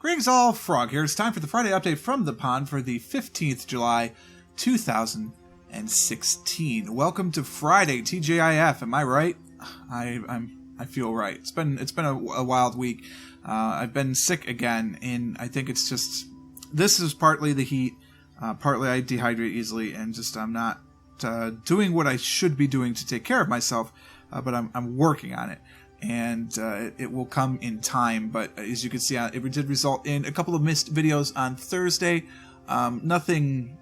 Greetings all, Frog here. It's time for the Friday update from the pond for the 15th July 2016. Welcome to Friday, TJIF. Am I right? I feel right. It's been a wild week. I've been sick again, and I think it's just this is partly the heat, partly I dehydrate easily, and just I'm not doing what I should be doing to take care of myself. But I'm working on it. And it will come in time, but as you can see, it did result in a couple of missed videos on Thursday. Nothing,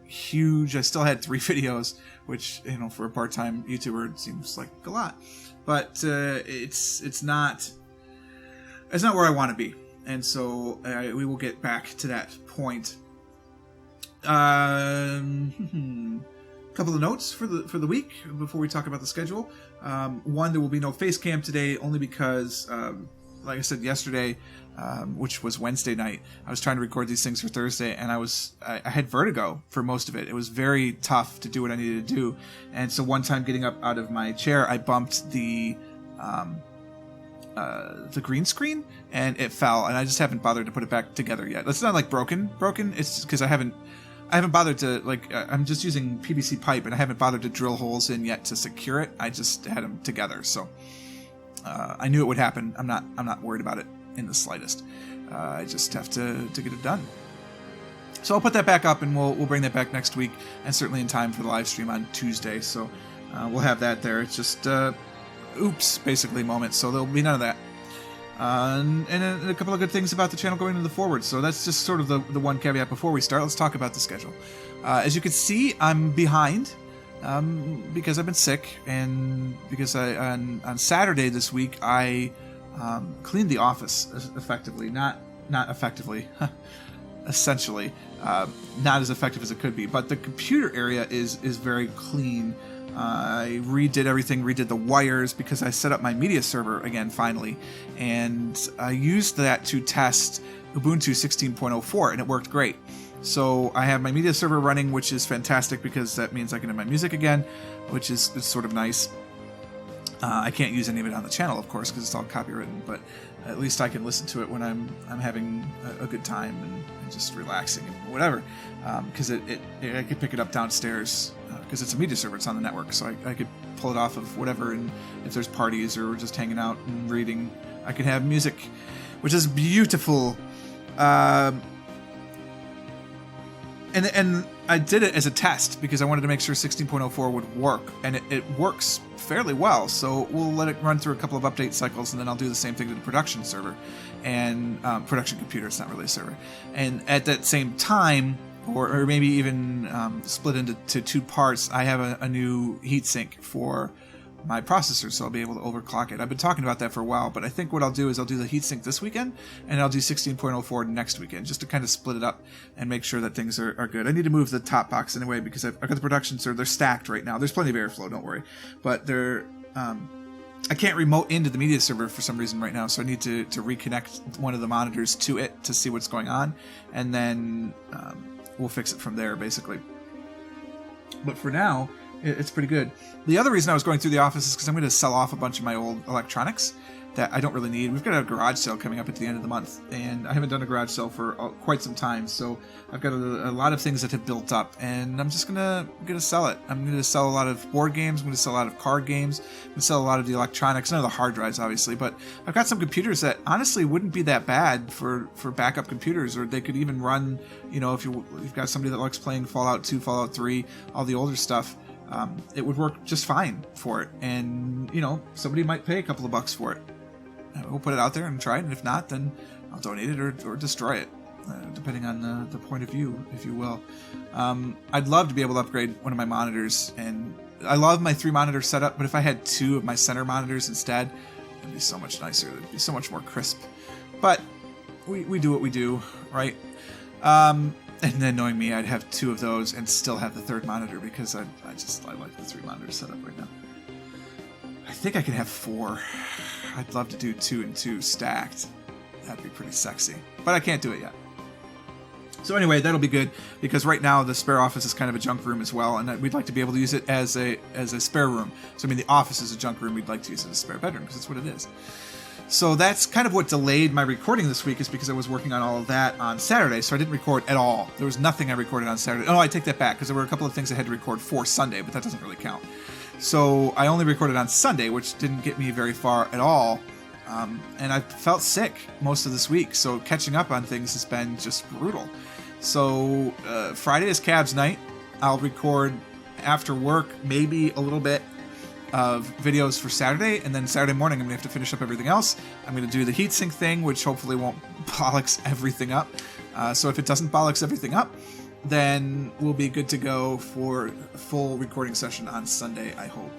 huge. I still had 3 videos, which, for a part-time YouTuber, it seems like a lot. But it's not where I want to be, and so we will get back to that point. Couple of notes for the week before we talk about the schedule. One, there will be no face cam today, only because, like I said yesterday, which was Wednesday night, I was trying to record these things for Thursday, and I had vertigo for most of it. It was very tough to do what I needed to do, and so one time getting up out of my chair, I bumped the green screen, and it fell, and I just haven't bothered to put it back together yet. It's not like broken. It's because I haven't bothered to, I'm just using PVC pipe, and I haven't bothered to drill holes in yet to secure it. I just had them together, so I knew it would happen. I'm not worried about it in the slightest. I just have to get it done. So I'll put that back up, and we'll bring that back next week, and certainly in time for the live stream on Tuesday. So we'll have that there. It's just oops, basically moment. So there'll be none of that. And a couple of good things about the channel going into the forward. So that's just sort of the one caveat before we start. Let's talk about the schedule. As you can see, I'm behind because I've been sick, and because on Saturday this week I cleaned the office effectively. Not effectively, essentially not as effective as it could be. But the computer area is very clean. I redid everything, redid the wires, because I set up my media server again finally, and I used that to test Ubuntu 16.04, and it worked great. So I have my media server running, which is fantastic because that means I can have my music again, which is sort of nice. I can't use any of it on the channel, of course, because it's all copywritten, but at least I can listen to it when I'm having a good time and just relaxing and whatever, because I could pick it up downstairs. Because it's a media server, it's on the network, so I could pull it off of whatever, and if there's parties or we're just hanging out and reading, I can have music, which is beautiful. And I did it as a test because I wanted to make sure 16.04 would work, and it works fairly well, so we'll let it run through a couple of update cycles, and then I'll do the same thing to the production server, and production computer, it's not really a server. And at that same time, or maybe even split into 2 parts, I have a new heatsink for my processor, so I'll be able to overclock it. I've been talking about that for a while, but I think what I'll do is I'll do the heatsink this weekend, and I'll do 16.04 next weekend, just to kind of split it up and make sure that things are good. I need to move the top box anyway, because I've got the production server. They're stacked right now. There's plenty of airflow, don't worry. But they're... I can't remote into the media server for some reason right now, so I need to reconnect one of the monitors to it to see what's going on, and then... we'll fix it from there, basically. But for now, it's pretty good. The other reason I was going through the office is because I'm going to sell off a bunch of my old electronics that I don't really need. We've got a garage sale coming up at the end of the month, and I haven't done a garage sale for quite some time, so I've got a lot of things that have built up, and I'm just gonna sell it. I'm going to sell a lot of board games, I'm going to sell a lot of card games, I'm going to sell a lot of the electronics, none of the hard drives, obviously, but I've got some computers that honestly wouldn't be that bad for backup computers, or they could even run, if you've got somebody that likes playing Fallout 2, Fallout 3, all the older stuff. It would work just fine for it, and somebody might pay a couple of bucks for it. We'll put it out there and try it, and if not, then I'll donate it or destroy it, depending on the point of view, if you will. I'd love to be able to upgrade one of my monitors, and I love my 3 monitor setup, but if I had 2 of my center monitors instead, it'd be so much nicer. It'd be so much more crisp. But we do what we do, right? And then knowing me, I'd have 2 of those and still have the 3rd monitor, because I like the 3 monitor setup right now. I think I could have 4. I'd love to do 2 and 2 stacked. That'd be pretty sexy. But I can't do it yet. So anyway, that'll be good, because right now the spare office is kind of a junk room as well, and we'd like to be able to use it as a spare room. So I mean, the office is a junk room. We'd like to use it as a spare bedroom, because that's what it is. So that's kind of what delayed my recording this week, is because I was working on all of that on Saturday, so I didn't record at all. There was nothing I recorded on Saturday. Oh, I take that back, because there were a couple of things I had to record for Sunday, but that doesn't really count. So I only recorded on Sunday, which didn't get me very far at all. And I felt sick most of this week, so catching up on things has been just brutal. So Friday is Cavs night. I'll record after work, maybe a little bit of videos for Saturday, and then Saturday morning I'm going to have to finish up everything else. I'm going to do the heatsink thing, which hopefully won't bollocks everything up. So if it doesn't bollocks everything up, then we'll be good to go for a full recording session on Sunday, I hope.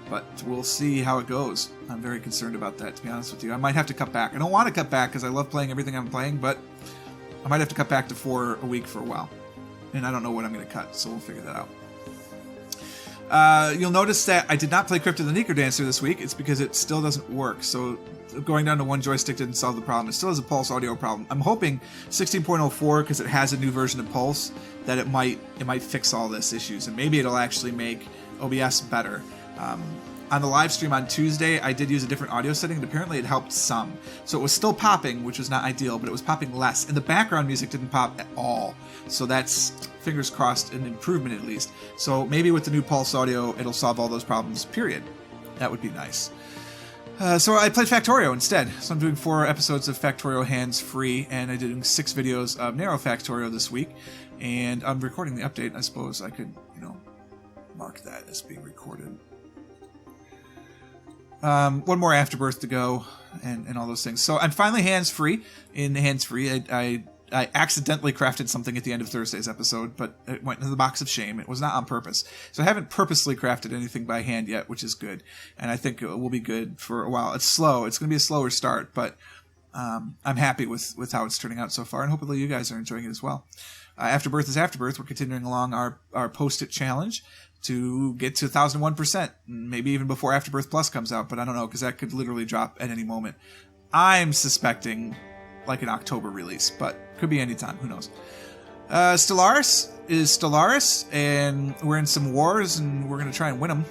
But we'll see how it goes. I'm very concerned about that, to be honest with you. I might have to cut back. I don't want to cut back because I love playing everything I'm playing, but I might have to cut back to 4 a week for a while. And I don't know what I'm going to cut, so we'll figure that out. You'll notice that I did not play Crypt of the Necrodancer this week. It's because it still doesn't work. So going down to one joystick didn't solve the problem. It still has a Pulse audio problem. I'm hoping 16.04, because it has a new version of Pulse, that it might fix all this issues, and maybe it'll actually make OBS better. On the live stream on Tuesday, I did use a different audio setting, and apparently it helped some. So it was still popping, which was not ideal, but it was popping less. And the background music didn't pop at all. So that's, fingers crossed, an improvement at least. So maybe with the new Pulse audio, it'll solve all those problems, period. That would be nice. So I played Factorio instead. So I'm doing 4 episodes of Factorio hands-free, and I'm doing 6 videos of Narrow Factorio this week. And I'm recording the update. I suppose I could, mark that as being recorded. One more Afterbirth to go, and all those things. So I'm finally hands-free. In hands-free, I accidentally crafted something at the end of Thursday's episode, but it went into the box of shame. It was not on purpose. So I haven't purposely crafted anything by hand yet, which is good. And I think it will be good for a while. It's slow. It's going to be a slower start, but I'm happy with how it's turning out so far, and hopefully you guys are enjoying it as well. Afterbirth is Afterbirth. We're continuing along our Post-it challenge to get to 1,001%, maybe even before Afterbirth Plus comes out, but I don't know, because that could literally drop at any moment. I'm suspecting like an October release, but could be any time. Who knows? Stellaris is Stellaris, and we're in some wars, and we're going to try and win them.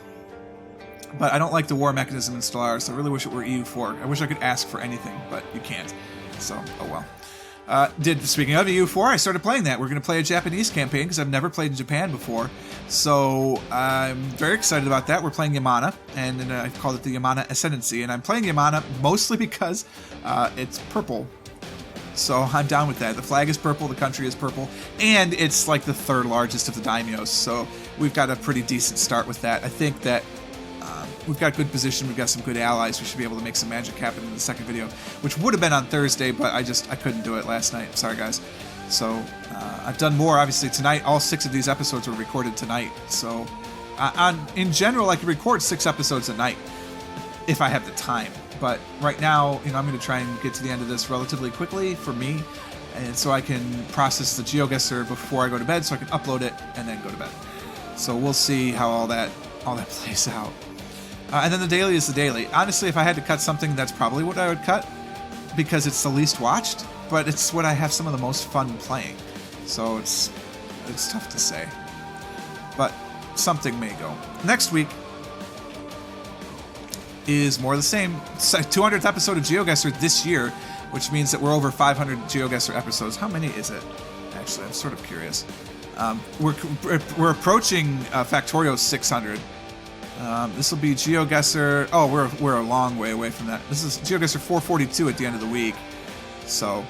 But I don't like the war mechanism in Stellaris. I really wish it were EU4. I wish I could ask for anything, but you can't. So, oh well. Speaking of EU4, I started playing that. We're going to play a Japanese campaign because I've never played in Japan before. So I'm very excited about that. We're playing Yamana, and then I've called it the Yamana Ascendancy. And I'm playing Yamana mostly because it's purple. So I'm down with that. The flag is purple, the country is purple, and it's like the 3rd largest of the daimyos. So we've got a pretty decent start with that. I think that we've got good position. We've got some good allies. We should be able to make some magic happen in the second video, which would have been on Thursday, but I couldn't do it last night. Sorry, guys. So I've done more, obviously, tonight. All 6 of these episodes were recorded tonight. So in general, I can record 6 episodes a night if I have the time. But right now, I'm going to try and get to the end of this relatively quickly for me, and so I can process the Geoguessr before I go to bed, so I can upload it and then go to bed. So we'll see how all that plays out. And then the daily is the daily. Honestly, if I had to cut something, that's probably what I would cut, because it's the least watched, but it's what I have some of the most fun playing. So it's tough to say. But something may go. Next week is more of the same. It's 200th episode of Geoguessr this year, which means that we're over 500 Geoguessr episodes. How many is it? Actually, I'm sort of curious. We're approaching Factorio 600. This will be Geoguessr. Oh, we're a long way away from that. This is Geoguessr 442 at the end of the week. So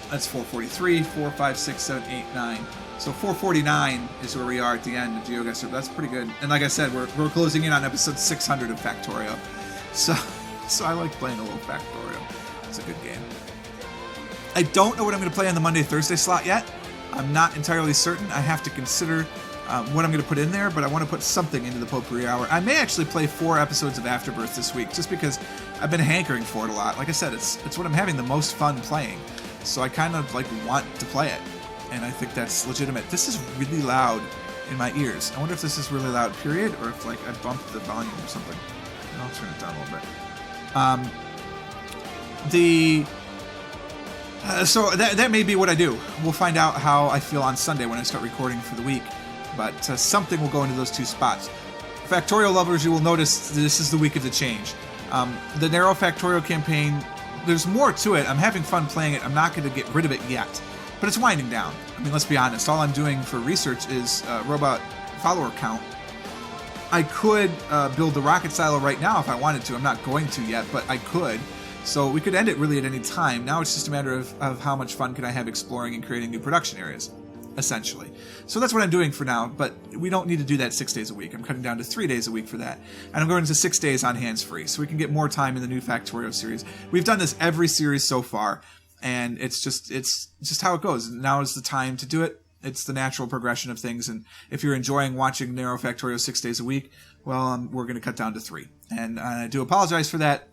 that's 443, 4, 5, 6, 7, 8, 9. So 449 is where we are at the end of Geoguessr. That's pretty good. And like I said, we're closing in on episode 600 of Factorio. So I like playing a little Factorio. It's a good game. I don't know what I'm going to play on the Monday-Thursday slot yet. I'm not entirely certain. I have to consider what I'm going to put in there, but I want to put something into the Potpourri Hour. I may actually play 4 episodes of Afterbirth this week, just because I've been hankering for it a lot. Like I said, it's what I'm having the most fun playing, so I kind of want to play it, and I think that's legitimate. This is really loud in my ears. I wonder if this is really loud, period, or if I bumped the volume or something. I'll turn it down a little bit. So that may be what I do. We'll find out how I feel on Sunday when I start recording for the week. But something will go into those 2 spots. Factorial lovers, you will notice this is the week of the change. The Narrow Factorial campaign, there's more to it. I'm having fun playing it. I'm not going to get rid of it yet, but it's winding down. I mean, let's be honest. All I'm doing for research is robot follower count. I could build the rocket silo right now if I wanted to. I'm not going to yet, but I could. So we could end it really at any time. Now it's just a matter of how much fun can I have exploring and creating new production areas, essentially. So that's what I'm doing for now, but we don't need to do that 6 days a week. I'm cutting down to 3 days a week for that. And I'm going to 6 days on hands-free, so we can get more time in the new Factorio series. We've done this every series so far, and it's just how it goes. Now is the time to do it. It's the natural progression of things, and if you're enjoying watching Narrow Factorio 6 days a week, well, we're going to cut down to 3. And I do apologize for that,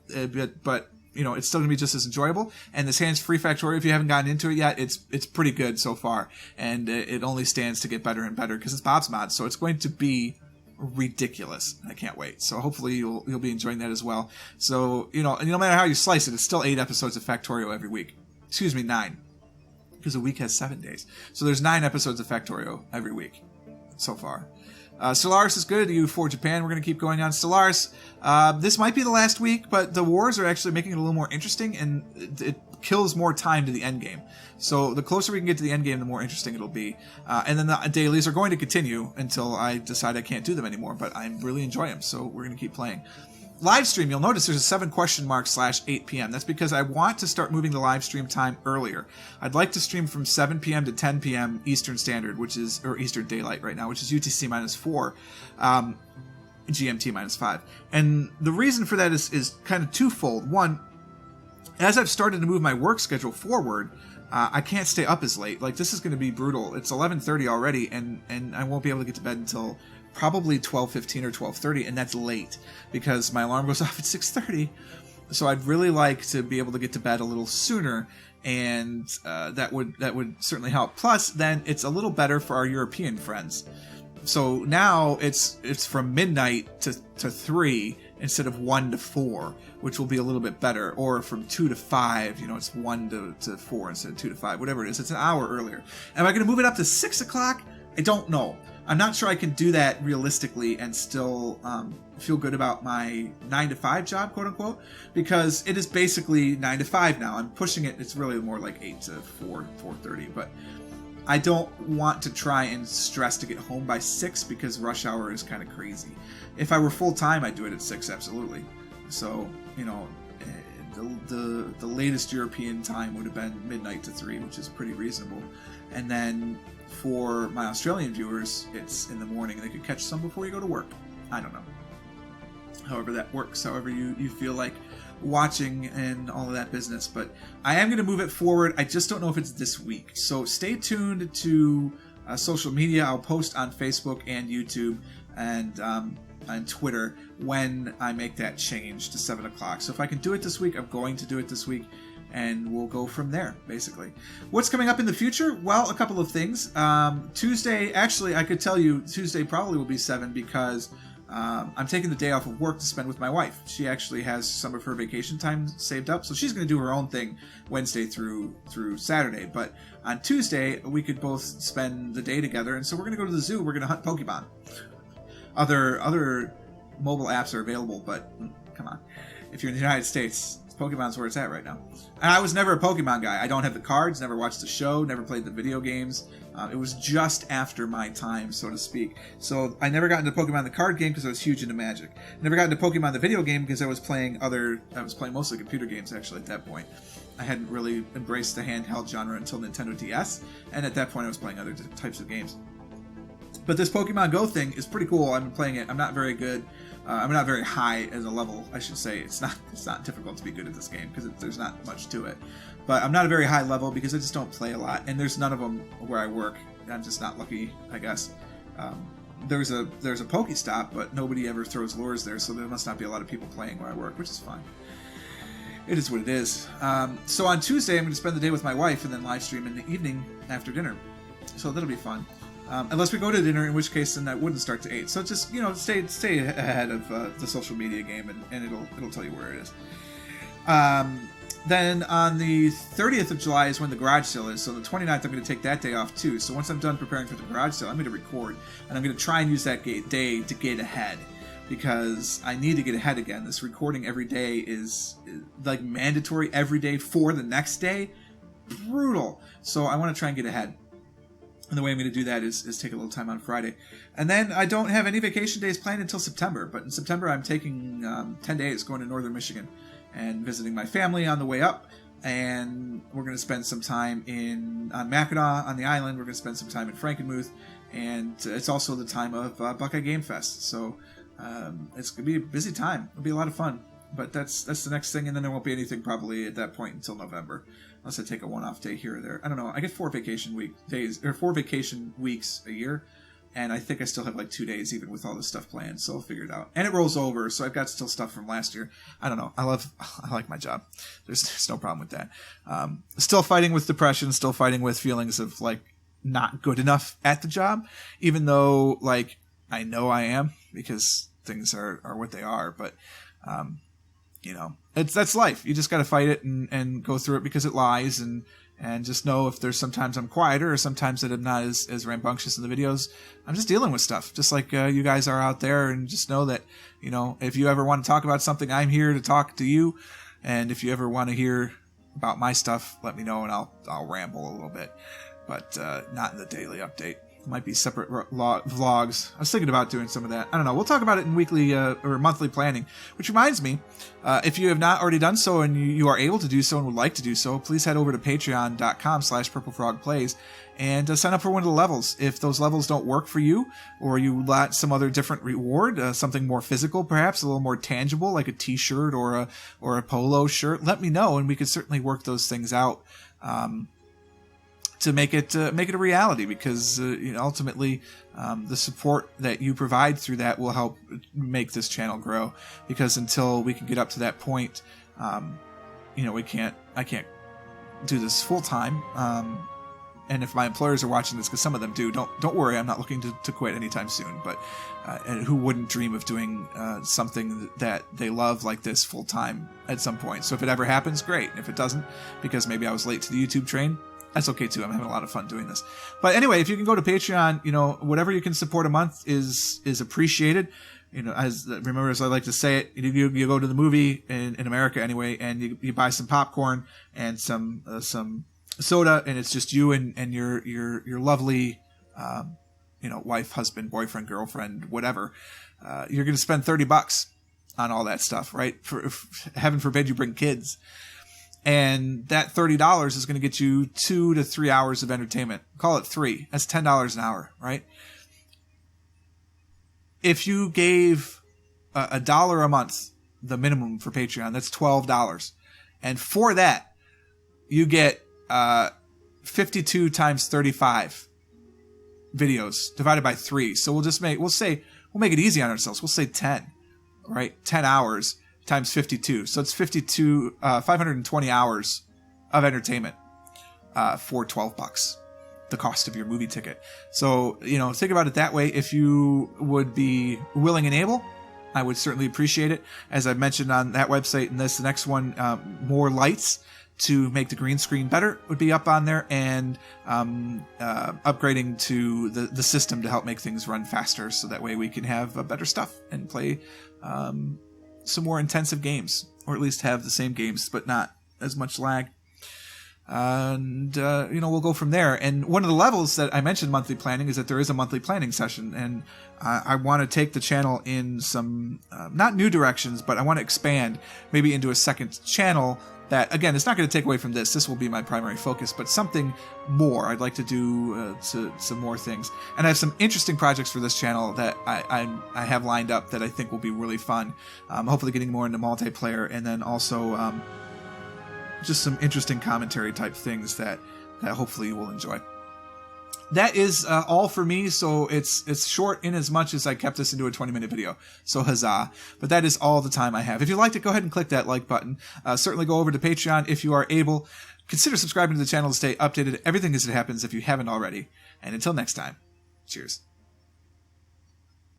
but you know, it's still going to be just as enjoyable. And this hands-free Factorio, if you haven't gotten into it yet, it's pretty good so far. And it only stands to get better and better because it's Bob's Mod. So it's going to be ridiculous. I can't wait. So hopefully you'll be enjoying that as well. So, you know, no matter how you slice it, it's still 8 episodes of Factorio every week. Excuse me, 9. Because a week has 7 days. So there's 9 episodes of Factorio every week so far. Solarius is good. U4 Japan, we're going to keep going on. Solarius, this might be the last week, but the wars are actually making it a little more interesting, and it kills more time to the end game. So the closer we can get to the end game, the more interesting it'll be. And then the dailies are going to continue until I decide I can't do them anymore, but I really enjoy them, so we're going to keep playing. Live stream, you'll notice there's a 7?/8 p.m. That's because I want to start moving the live stream time earlier. I'd like to stream from 7 p.m. to 10 p.m. Eastern Standard, or Eastern Daylight right now, which is UTC -4, GMT -5. And the reason for that is kind of twofold. One, as I've started to move my work schedule forward, I can't stay up as late. Like, this is going to be brutal. It's 11:30 already, and I won't be able to get to bed until probably 12:15 or 12:30, and that's late because my alarm goes off at 6:30. So I'd really like to be able to get to bed a little sooner, and that would certainly help. Plus, then it's a little better for our European friends. So now it's from midnight to 3 instead of 1 to 4, which will be a little bit better. Or from 2 to 5, you know, it's 1 to 4 instead of 2 to 5, whatever it is. It's an hour earlier. Am I going to move it up to 6 o'clock? I don't know. I'm not sure I can do that realistically and still feel good about my 9 to 5 job, quote unquote, because it is basically 9 to 5 now. I'm pushing it. It's really more like 8 to 4:30, but I don't want to try and stress to get home by 6 because rush hour is kind of crazy. If I were full time, I'd do it at 6, absolutely. So, you know, the latest European time would have been midnight to 3, which is pretty reasonable. And then for my Australian viewers, it's in the morning. They could catch some before you go to work. I don't know. However that works, however you feel like watching and all of that business. But I am going to move it forward. I just don't know if it's this week. So stay tuned to social media. I'll post on Facebook and YouTube and on Twitter when I make that change to 7 o'clock. So if I can do it this week, I'm going to do it this week. And we'll go from there, basically. What's coming up in the future? Well, a couple of things. Tuesday, actually, I could tell you Tuesday probably will be 7 because I'm taking the day off of work to spend with my wife. She actually has some of her vacation time saved up, so she's going to do her own thing Wednesday through Saturday. But on Tuesday, we could both spend the day together, and so we're going to go to the zoo. We're going to hunt Pokemon. Other mobile apps are available, but come on. If you're in the United States, Pokemon's where it's at right now. And I was never a Pokemon guy. I don't have the cards, never watched the show, never played the video games. It was just after my time, so to speak. So I never got into Pokemon the card game because I was huge into Magic. Never got into Pokemon the video game because I was playing mostly computer games actually at that point. I hadn't really embraced the handheld genre until Nintendo DS, and at that point I was playing other types of games. But this Pokemon Go thing is pretty cool. I've been playing it. I'm not very good. I'm not very high as a level, I should say. It's not difficult to be good at this game because there's not much to it. But I'm not a very high level because I just don't play a lot, and there's none of them where I work. I'm just not lucky, I guess. There's a Pokestop, but nobody ever throws lures there, so there must not be a lot of people playing where I work, which is fine. It is what it is. So on Tuesday, I'm going to spend the day with my wife and then live stream in the evening after dinner. So that'll be fun. Unless we go to dinner, in which case then that wouldn't start to 8. So just, you know, stay ahead of the social media game, and it'll tell you where it is. Then on the 30th of July is when the garage sale is. So the 29th, I'm going to take that day off too. So once I'm done preparing for the garage sale, I'm going to record, and I'm going to try and use that day to get ahead. because I need to get ahead again. This recording every day is like mandatory every day for the next day. Brutal. So I want to try and get ahead. And the way I'm going to do that is take a little time on Friday. And then I don't have any vacation days planned until September. But in September, I'm taking 10 days going to northern Michigan and visiting my family on the way up. And we're going to spend some time on Mackinac on the island. We're going to spend some time in Frankenmuth. And it's also the time of Buckeye Game Fest. So it's going to be a busy time. It'll be a lot of fun. But that's the next thing. And then there won't be anything probably at that point until November. Unless I take a one-off day here or there. I don't know. I get 4 vacation weeks a year. And I think I still have like 2 days even with all this stuff planned. So I'll figure it out. And it rolls over. So I've got still stuff from last year. I don't know. I like my job. There's no problem with that. Still fighting with depression. Still fighting with feelings of like not good enough at the job. Even though like I know I am because things are what they are. But you know, that's life. You just got to fight it and go through it because it lies and just know if there's sometimes I'm quieter or sometimes that I'm not as rambunctious in the videos. I'm just dealing with stuff just like you guys are out there, and just know that, you know, if you ever want to talk about something, I'm here to talk to you. And if you ever want to hear about my stuff, let me know and I'll ramble a little bit, but not in the daily update. Might be separate vlogs. I was thinking about doing some of that. I don't know. We'll talk about it in weekly or monthly planning. Which reminds me, if you have not already done so and you are able to do so and would like to do so, please head over to patreon.com/purplefrogplays and sign up for one of the levels. If those levels don't work for you, or you want some other different reward, something more physical, perhaps a little more tangible, like a t-shirt or a polo shirt, let me know and we could certainly work those things out. To make it a reality, because you know, ultimately the support that you provide through that will help make this channel grow. Because until we can get up to that point, you know, I can't do this full time. And if my employers are watching this, because some of them do, don't worry, I'm not looking to quit anytime soon. But and who wouldn't dream of doing something that they love like this full time at some point? So if it ever happens, great. If it doesn't, because maybe I was late to the YouTube train, that's okay too. I'm having a lot of fun doing this. But anyway, if you can go to Patreon, you know, whatever you can support a month is appreciated. You know, as I like to say it, you go to the movie in America anyway, and you buy some popcorn and some soda, and it's just you and your lovely, you know, wife, husband, boyfriend, girlfriend, whatever. You're going to spend $30 on all that stuff, right? Heaven forbid you bring kids. And that $30 is going to get you 2 to 3 hours of entertainment. Call it 3. That's $10 an hour, right? If you gave $1 a month, the minimum for Patreon, that's $12. And for that, you get 52 times 35 videos divided by 3. So we'll make it easy on ourselves. We'll say 10, right? 10 hours times 52. So it's 520 hours of entertainment for $12, the cost of your movie ticket. So, you know, think about it that way. If you would be willing and able, I would certainly appreciate it. As I mentioned on that website and the next one, more lights to make the green screen better would be up on there, and upgrading to the system to help make things run faster, so that way we can have better stuff and play some more intensive games, or at least have the same games but not as much lag. And you know, we'll go from there. And one of the levels that I mentioned monthly planning is that there is a monthly planning session, and I want to take the channel in some not new directions, but I want to expand maybe into a second channel that, again, it's not going to take away from this. This will be my primary focus, but something more. I'd like to do some more things. And I have some interesting projects for this channel that I have lined up that I think will be really fun. Hopefully getting more into multiplayer, and then also just some interesting commentary type things that hopefully you will enjoy. That is all for me, so it's short in as much as I kept this into a 20-minute video, so huzzah. But that is all the time I have. If you liked it, go ahead and click that like button. Certainly go over to Patreon if you are able. Consider subscribing to the channel to stay updated everything as it happens if you haven't already. And until next time, cheers.